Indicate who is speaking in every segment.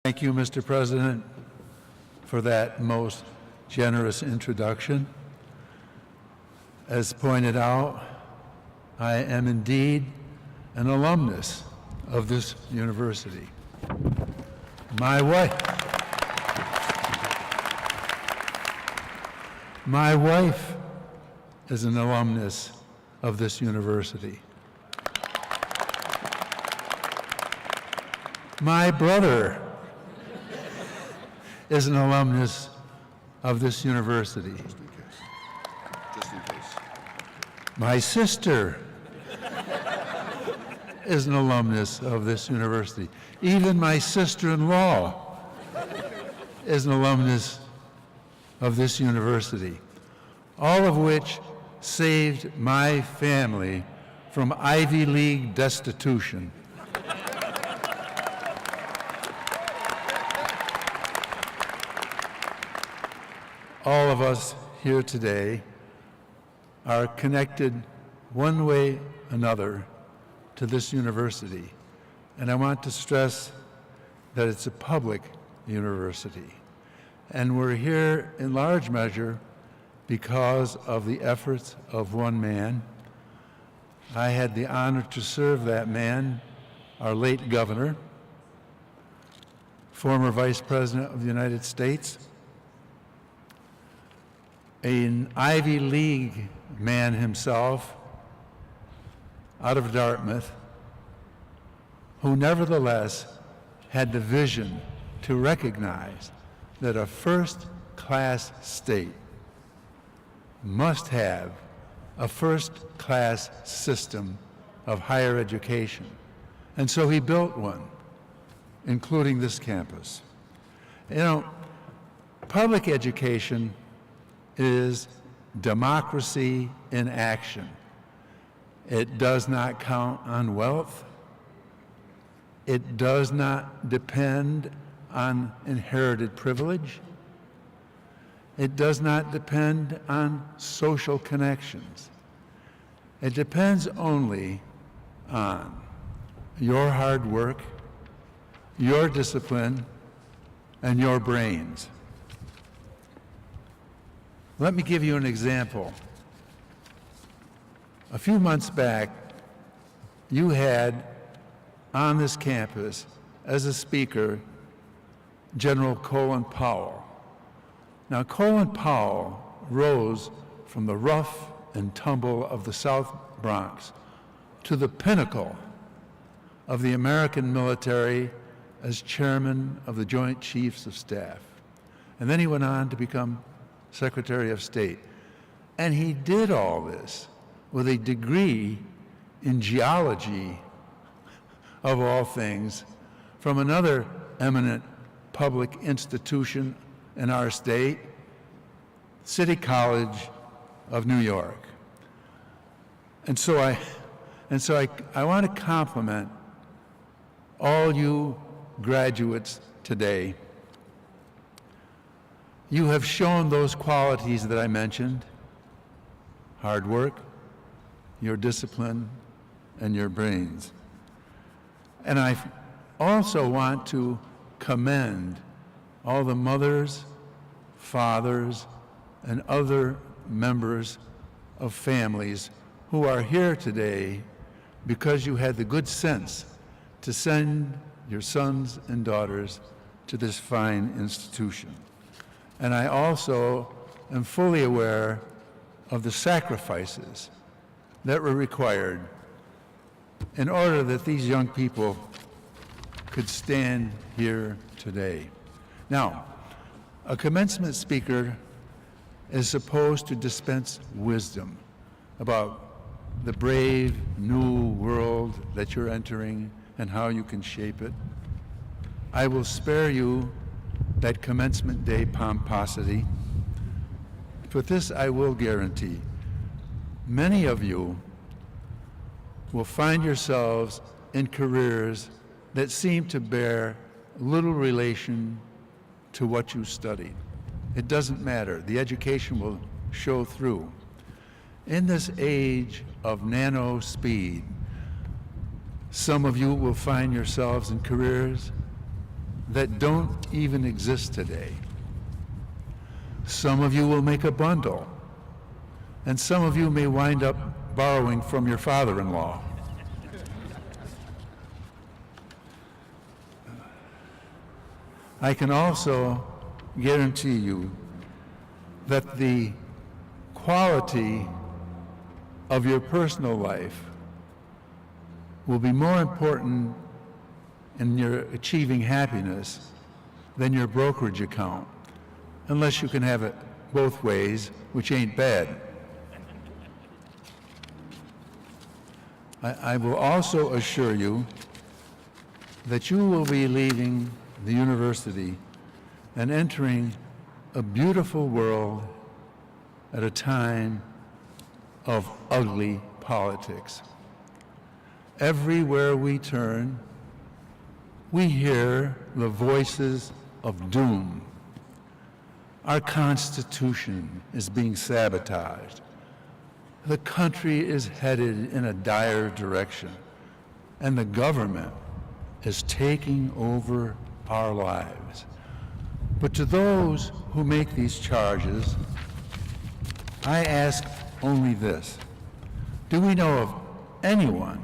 Speaker 1: Thank you, Mr. President, for that most generous introduction. As pointed out, I am indeed an alumnus of this university. My wife is an alumnus of this university. My brother is an alumnus of this university.
Speaker 2: Just in case.
Speaker 1: My sister is an alumnus of this university. Even my sister-in-law is an alumnus of this university, all of which saved my family from Ivy League destitution. All of us here today are connected one way or another to this university. And I want to stress that it's a public university. And we're here in large measure because of the efforts of one man. I had the honor to serve that man, our late governor, former Vice President of the United States, an Ivy League man himself out of Dartmouth, who nevertheless had the vision to recognize that a first-class state must have a first-class system of higher education. And so he built one, including this campus. You know, public education is democracy in action. It does not count on wealth. It does not depend on inherited privilege. It does not depend on social connections. It depends only on your hard work, your discipline, and your brains. Let me give you an example. A few months back, you had on this campus as a speaker General Colin Powell. Now, Colin Powell rose from the rough and tumble of the South Bronx to the pinnacle of the American military as chairman of the Joint Chiefs of Staff. And then he went on to become Secretary of State. And he did all this with a degree in geology, of all things, from another eminent public institution in our state, City College of New York. And so I want to compliment all you graduates today. You have shown those qualities that I mentioned: hard work, your discipline, and your brains. And I also want to commend all the mothers, fathers, and other members of families who are here today because you had the good sense to send your sons and daughters to this fine institution. And I also am fully aware of the sacrifices that were required in order that these young people could stand here today. Now, a commencement speaker is supposed to dispense wisdom about the brave new world that you're entering and how you can shape it. I will spare you that commencement day pomposity, but this I will guarantee: many of you will find yourselves in careers that seem to bear little relation to what you studied. It doesn't matter. The education will show through. In this age of nano speed, some of you will find yourselves in careers that don't even exist today. Some of you will make a bundle, and some of you may wind up borrowing from your father-in-law. I can also guarantee you that the quality of your personal life will be more important in your achieving happiness than your brokerage account, unless you can have it both ways, which ain't bad. I will also assure you that you will be leaving the university and entering a beautiful world at a time of ugly politics. Everywhere we turn, we hear the voices of doom. Our Constitution is being sabotaged. The country is headed in a dire direction, and the government is taking over our lives. But to those who make these charges, I ask only this: do we know of anyone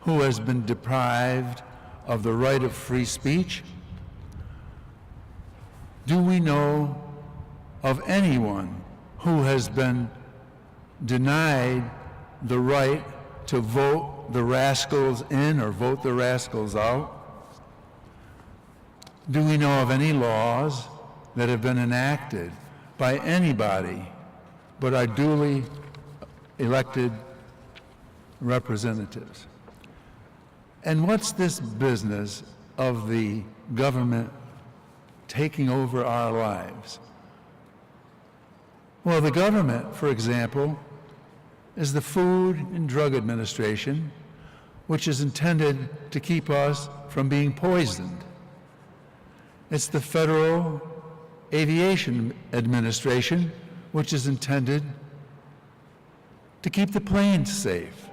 Speaker 1: who has been deprived of the right of free speech? Do we know of anyone who has been denied the right to vote the rascals in or vote the rascals out? Do we know of any laws that have been enacted by anybody but our duly elected representatives? And what's this business of the government taking over our lives? Well, the government, for example, is the Food and Drug Administration, which is intended to keep us from being poisoned. It's the Federal Aviation Administration, which is intended to keep the planes safe.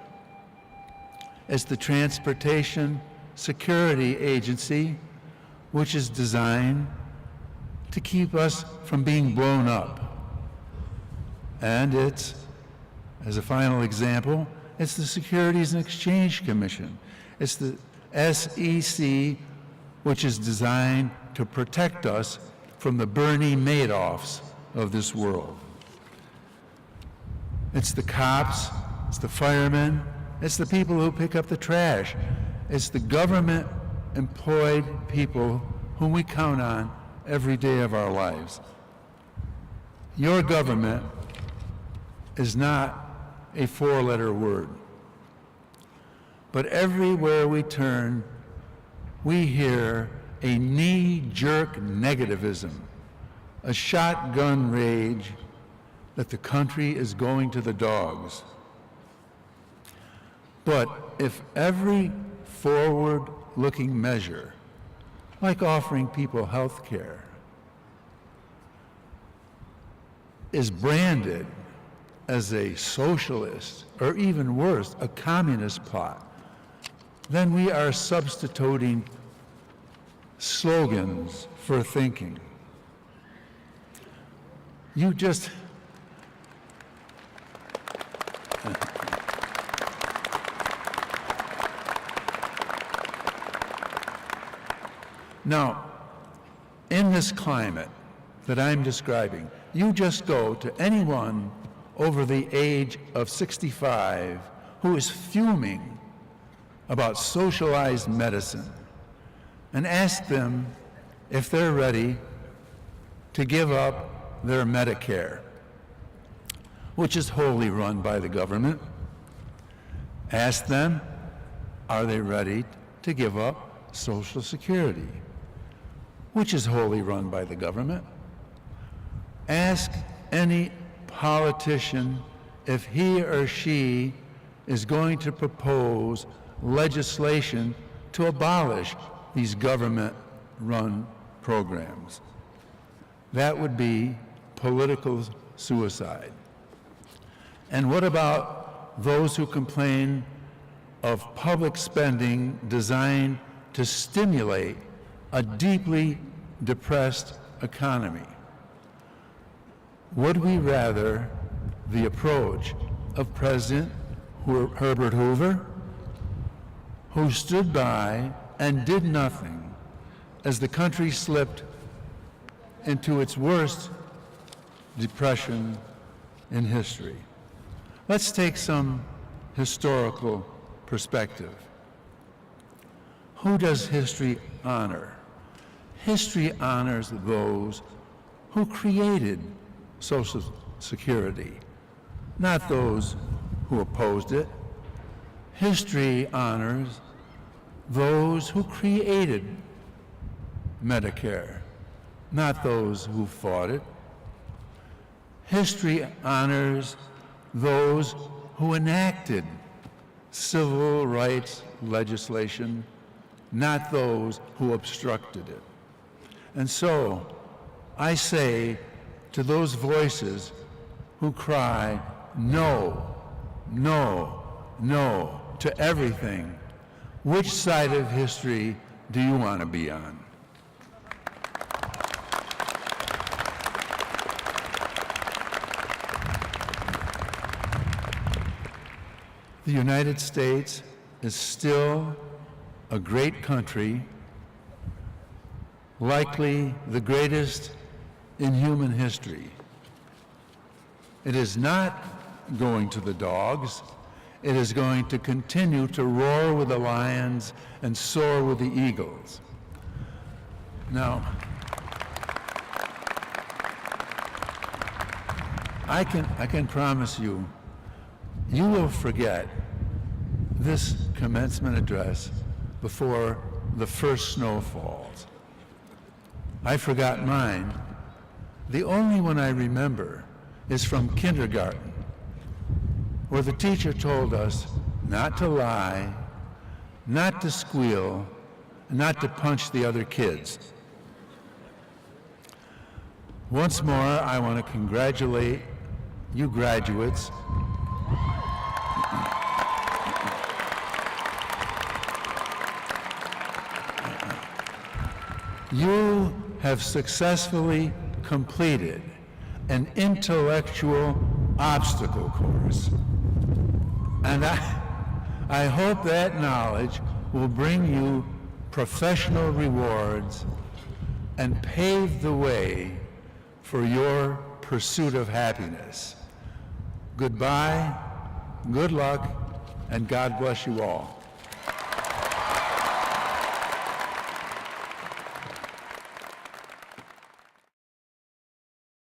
Speaker 1: It's the Transportation Security Agency, which is designed to keep us from being blown up. And it's, as a final example, it's the Securities and Exchange Commission. It's the SEC, which is designed to protect us from the Bernie Madoffs of this world. It's the cops, it's the firemen, it's the people who pick up the trash. It's the government-employed people whom we count on every day of our lives. Your government is not a four-letter word. But everywhere we turn, we hear a knee-jerk negativism, a shotgun rage that the country is going to the dogs. But if every forward-looking measure, like offering people health care, is branded as a socialist, or even worse, a communist plot, then we are substituting slogans for thinking. You just... Now, in this climate that I'm describing, you just go to anyone over the age of 65 who is fuming about socialized medicine and ask them if they're ready to give up their Medicare, which is wholly run by the government. Ask them, are they ready to give up Social Security, which is wholly run by the government. Ask any politician if he or she is going to propose legislation to abolish these government-run programs. That would be political suicide. And what about those who complain of public spending designed to stimulate a deeply depressed economy? Would we rather the approach of President Herbert Hoover, who stood by and did nothing as the country slipped into its worst depression in history? Let's take some historical perspective. Who does history honor? History honors those who created Social Security, not those who opposed it. History honors those who created Medicare, not those who fought it. History honors those who enacted civil rights legislation, not those who obstructed it. And so, I say to those voices who cry, no, no, no to everything, which side of history do you want to be on? The United States is still a great country, likely the greatest in human history. It is not going to the dogs. It is going to continue to roar with the lions and soar with the eagles. Now, I can promise you, you will forget this commencement address before the first snow falls. I forgot mine. The only one I remember is from kindergarten, where the teacher told us not to lie, not to squeal, and not to punch the other kids. Once more, I want to congratulate you graduates. You have successfully completed an intellectual obstacle course. And I hope that knowledge will bring you professional rewards and pave the way for your pursuit of happiness. Goodbye, good luck, and God bless you all.